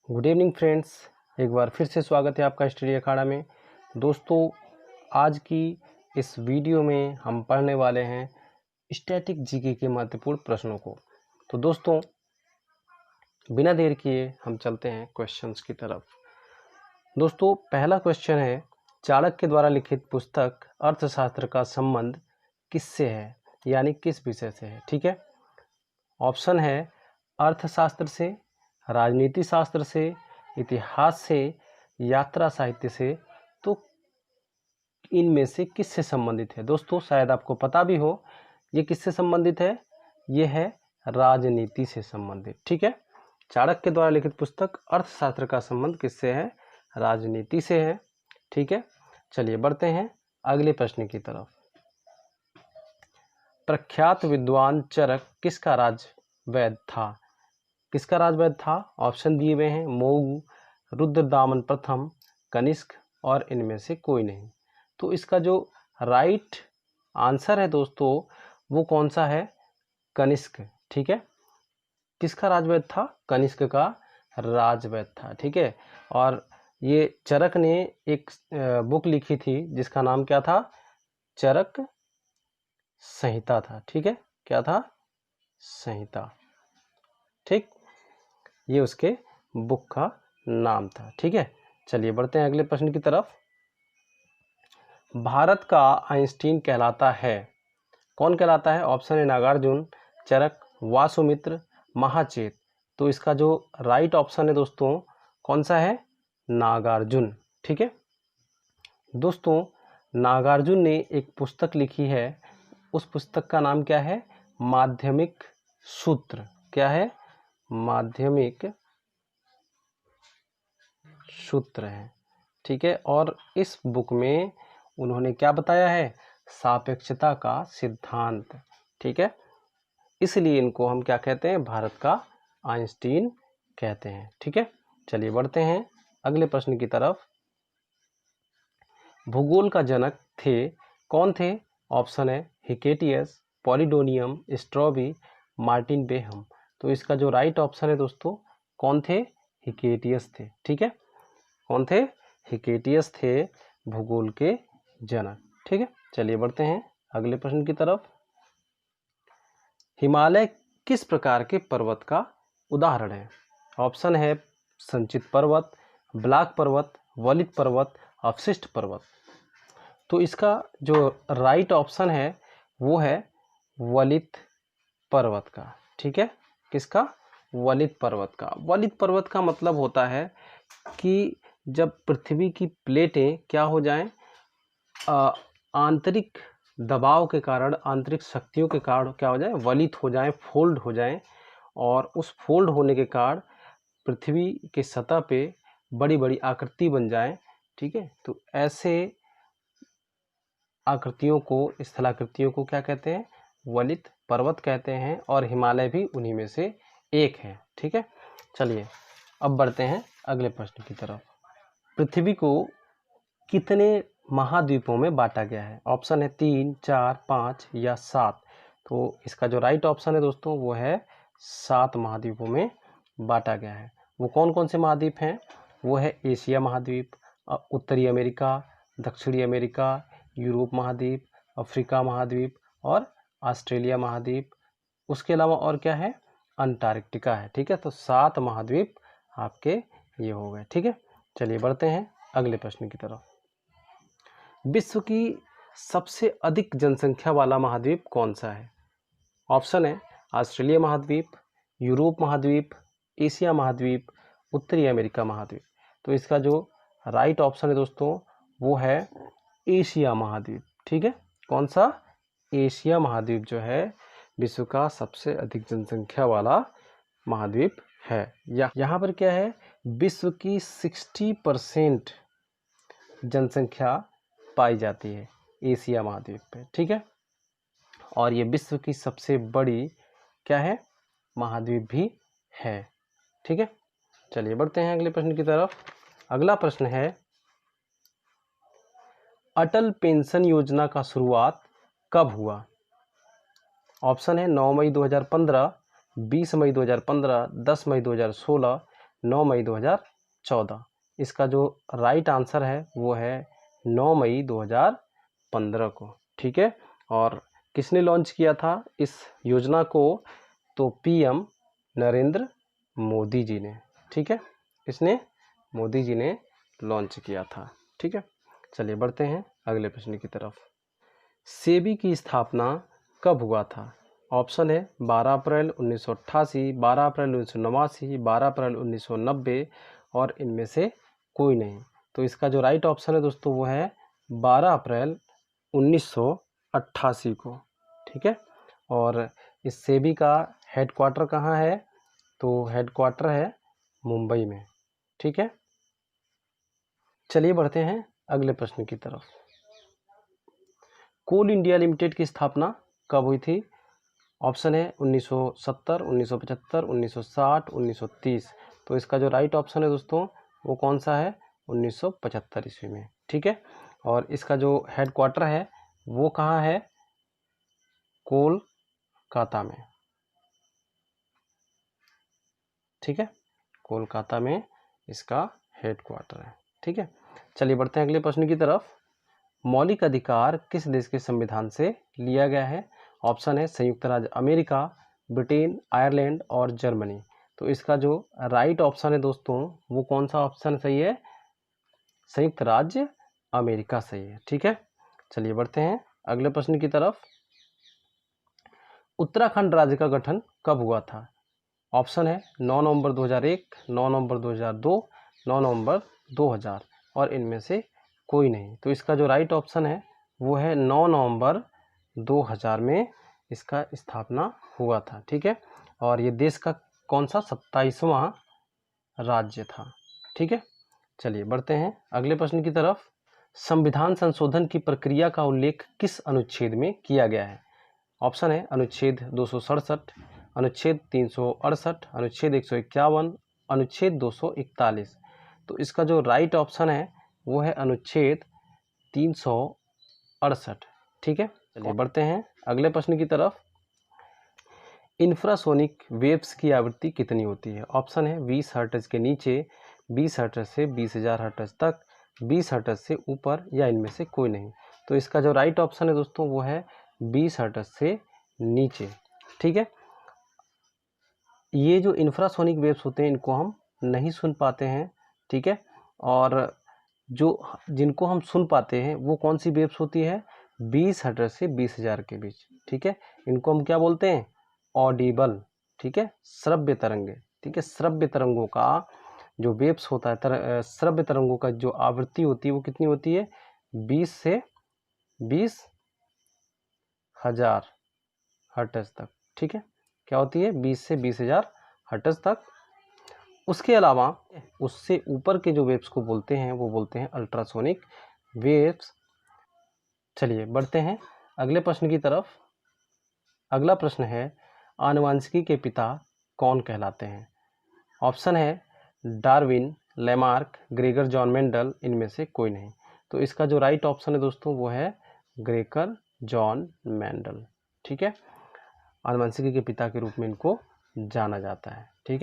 Good evening friends, एक बार फिर से स्वागत है आपका स्टडी अखाड़ा में। दोस्तों, आज की इस वीडियो में हम पढ़ने वाले हैं स्टैटिक जीके के महत्वपूर्ण प्रश्नों को। तो दोस्तों, बिना देर किए हम चलते हैं क्वेश्चंस की तरफ। दोस्तों, पहला क्वेश्चन है, चाणक्य द्वारा लिखित पुस्तक अर्थशास्त्र का संबंध किससे है, यानी किस विषय से है। ठीक है, ऑप्शन है अर्थशास्त्र से, राजनीति शास्त्र से, इतिहास से, यात्रा साहित्य से। तो इनमें से किससे संबंधित है? दोस्तों, शायद आपको पता भी हो ये किससे संबंधित है। ये है राजनीति से संबंधित। ठीक है, चाणक्य द्वारा लिखित पुस्तक अर्थशास्त्र का संबंध किससे है? राजनीति से है। ठीक है, चलिए बढ़ते हैं अगले प्रश्न की तरफ। प्रख्यात विद्वान चरक किसका राजवैद्य था? किसका राजवैद्य था? ऑप्शन दिए हुए हैं, मऊ, रुद्रदामन प्रथम, कनिष्क और इनमें से कोई नहीं। तो इसका जो राइट आंसर है दोस्तों, वो कौन सा है? कनिष्क। ठीक है, किसका राजवैद्य था? कनिष्क का राजवैद्य था। ठीक है, और ये चरक ने एक बुक लिखी थी जिसका नाम क्या था? चरक संहिता था। ठीक है, क्या था? संहिता। ठीक, ये उसके बुक का नाम था। ठीक है, चलिए बढ़ते हैं अगले प्रश्न की तरफ। भारत का आइंस्टीन कहलाता है, कौन कहलाता है? ऑप्शन है नागार्जुन, चरक, वासुमित्र, महाचेत। तो इसका जो राइट ऑप्शन है दोस्तों, कौन सा है? नागार्जुन। ठीक है दोस्तों, नागार्जुन ने एक पुस्तक लिखी है, उस पुस्तक का नाम क्या है? माध्यमिक सूत्र। क्या है? माध्यमिक सूत्र है। ठीक है, और इस बुक में उन्होंने क्या बताया है? सापेक्षता का सिद्धांत। ठीक है, इसलिए इनको हम क्या कहते हैं? भारत का आइंस्टीन कहते हैं। ठीक है, चलिए बढ़ते हैं अगले प्रश्न की तरफ। भूगोल का जनक थे, कौन थे? ऑप्शन है हिकेटियस, पॉलिडोनियम, स्ट्रॉबी, मार्टिन बेहम। तो इसका जो राइट ऑप्शन है दोस्तों, कौन थे? हिकेटियस थे। ठीक है, कौन थे? हिकेटियस थे भूगोल के जनक। ठीक है, चलिए बढ़ते हैं अगले प्रश्न की तरफ। हिमालय किस प्रकार के पर्वत का उदाहरण है? ऑप्शन है संचित पर्वत, ब्लॉक पर्वत, वलित पर्वत, अवशिष्ट पर्वत। तो इसका जो राइट ऑप्शन है वो है वलित पर्वत का। ठीक है, किसका? वलित पर्वत का। वलित पर्वत का मतलब होता है कि जब पृथ्वी की प्लेटें क्या हो जाएं, आंतरिक दबाव के कारण, आंतरिक शक्तियों के कारण क्या हो जाए? वलित हो जाएं, फोल्ड हो जाएं, और उस फोल्ड होने के कारण पृथ्वी के सतह पे बड़ी बड़ी आकृति बन जाएं। ठीक है, तो ऐसे आकृतियों को, स्थलाकृतियों को क्या कहते हैं? वलित पर्वत कहते हैं, और हिमालय भी उन्हीं में से एक है। ठीक है, चलिए अब बढ़ते हैं अगले प्रश्न की तरफ। पृथ्वी को कितने महाद्वीपों में बांटा गया है? ऑप्शन है 3, 4, 5 या 7। तो इसका जो राइट ऑप्शन है दोस्तों, वो है 7 महाद्वीपों में बांटा गया है। वो कौन कौन से महाद्वीप हैं? वो है एशिया महाद्वीप, उत्तरी अमेरिका, दक्षिणी अमेरिका, यूरोप महाद्वीप, अफ्रीका महाद्वीप और ऑस्ट्रेलिया महाद्वीप। उसके अलावा और क्या है? अंटार्कटिका है। ठीक है, तो 7 महाद्वीप आपके ये हो गए। ठीक है, चलिए बढ़ते हैं अगले प्रश्न की तरफ। विश्व की सबसे अधिक जनसंख्या वाला महाद्वीप कौन सा है? ऑप्शन है ऑस्ट्रेलिया महाद्वीप, यूरोप महाद्वीप, एशिया महाद्वीप, उत्तरी अमेरिका महाद्वीप। तो इसका जो राइट ऑप्शन है दोस्तों, वो है एशिया महाद्वीप। ठीक है, कौन सा? एशिया महाद्वीप जो है विश्व का सबसे अधिक जनसंख्या वाला महाद्वीप है। यहाँ पर क्या है? विश्व की 60% जनसंख्या पाई जाती है एशिया महाद्वीप पे। ठीक है, और ये विश्व की सबसे बड़ी क्या है? महाद्वीप भी है। ठीक है, चलिए बढ़ते हैं अगले प्रश्न की तरफ। अगला प्रश्न है, अटल पेंशन योजना का शुरुआत कब हुआ? ऑप्शन है 9 मई 2015, 20 मई 2015, 10 मई 2016, 9 मई 2014। इसका जो राइट आंसर है वो है 9 मई 2015 को। ठीक है, और किसने लॉन्च किया था इस योजना को? तो पीएम नरेंद्र मोदी जी ने। ठीक है, इसने मोदी जी ने लॉन्च किया था। ठीक है, चलिए बढ़ते हैं अगले प्रश्न की तरफ। सेबी की स्थापना कब हुआ था? ऑप्शन है 12 अप्रैल 1988, 12 अप्रैल 1989, 12 अप्रैल 1990 और इनमें से कोई नहीं। तो इसका जो राइट ऑप्शन है दोस्तों वो है 12 अप्रैल 1988 को। ठीक है, और इस सेबी का हेडक्वार्टर कहाँ है? तो हेडक्वार्टर है मुंबई में। ठीक है, चलिए बढ़ते हैं अगले प्रश्न की तरफ। कोल इंडिया लिमिटेड की स्थापना कब हुई थी? ऑप्शन है 1970, 1975, 1960, 1930। तो इसका जो राइट ऑप्शन है दोस्तों वो कौन सा है? 1975 ईस्वी में। ठीक है, और इसका जो हेडक्वार्टर है वो कहाँ है? कोलकाता में। ठीक है, कोलकाता में इसका हेडक्वार्टर है। ठीक है, चलिए बढ़ते हैं अगले प्रश्न की तरफ। मौलिक अधिकार किस देश के संविधान से लिया गया है? ऑप्शन है संयुक्त राज्य अमेरिका, ब्रिटेन, आयरलैंड और जर्मनी। तो इसका जो राइट ऑप्शन है दोस्तों वो कौन सा ऑप्शन सही है? संयुक्त राज्य अमेरिका सही है। ठीक है, चलिए बढ़ते हैं अगले प्रश्न की तरफ। उत्तराखंड राज्य का गठन कब हुआ था? ऑप्शन है 9 नवंबर 2001, 9 नवंबर 2002, 9 नवंबर 2000 और इनमें से कोई नहीं। तो इसका जो राइट ऑप्शन है वो है 9 नवंबर 2000 में इसका स्थापना हुआ था। ठीक है, और ये देश का कौन सा 27वां राज्य था। ठीक है, चलिए बढ़ते हैं अगले प्रश्न की तरफ। संविधान संशोधन की प्रक्रिया का उल्लेख किस अनुच्छेद में किया गया है? ऑप्शन है अनुच्छेद 267, अनुच्छेद 368, अनुच्छेद 151, अनुच्छेद 241। तो इसका जो राइट ऑप्शन है वो है अनुच्छेद 368। ठीक है, चलिए बढ़ते हैं अगले प्रश्न की तरफ। इंफ्रासोनिक वेव्स की आवृत्ति कितनी होती है? ऑप्शन है 20 हर्ट्ज के नीचे, 20 हर्ट्ज से 20,000 हर्ट्ज तक, 20 हर्ट्ज से ऊपर या इनमें से कोई नहीं। तो इसका जो राइट ऑप्शन है दोस्तों वो है 20 हर्ट्ज से नीचे। ठीक है, ये जो इंफ्रासोनिक वेव्स होते हैं इनको हम नहीं सुन पाते हैं। ठीक है, और जो जिनको हम सुन पाते हैं वो कौन सी वेव्स होती है? 20 हर्ट्ज से 20,000 के बीच। ठीक है, इनको हम क्या बोलते हैं? ऑडिबल। ठीक है, श्रव्य तरंगे। ठीक है, श्रव्य तरंगों का जो वेव्स होता है, श्रव्य तरंगों का जो आवृत्ति होती है वो कितनी होती है? 20 से 20,000 हर्ट्ज तक। ठीक है, क्या होती है? 20 से 20,000 हर्ट्ज तक। उसके अलावा उससे ऊपर के जो वेव्स को बोलते हैं वो बोलते हैं अल्ट्रासोनिक वेव्स। चलिए बढ़ते हैं अगले प्रश्न की तरफ। अगला प्रश्न है आनुवंशिकी के पिता कौन कहलाते हैं? ऑप्शन है Darwin, Lamarck, Gregor John Mendel, इनमें से कोई नहीं। तो इसका जो राइट ऑप्शन है दोस्तों वो है ग्रेगर जॉन मेंडल। ठीक है, आनुवंशिकी के पिता के रूप में इनको जाना जाता है। ठीक है।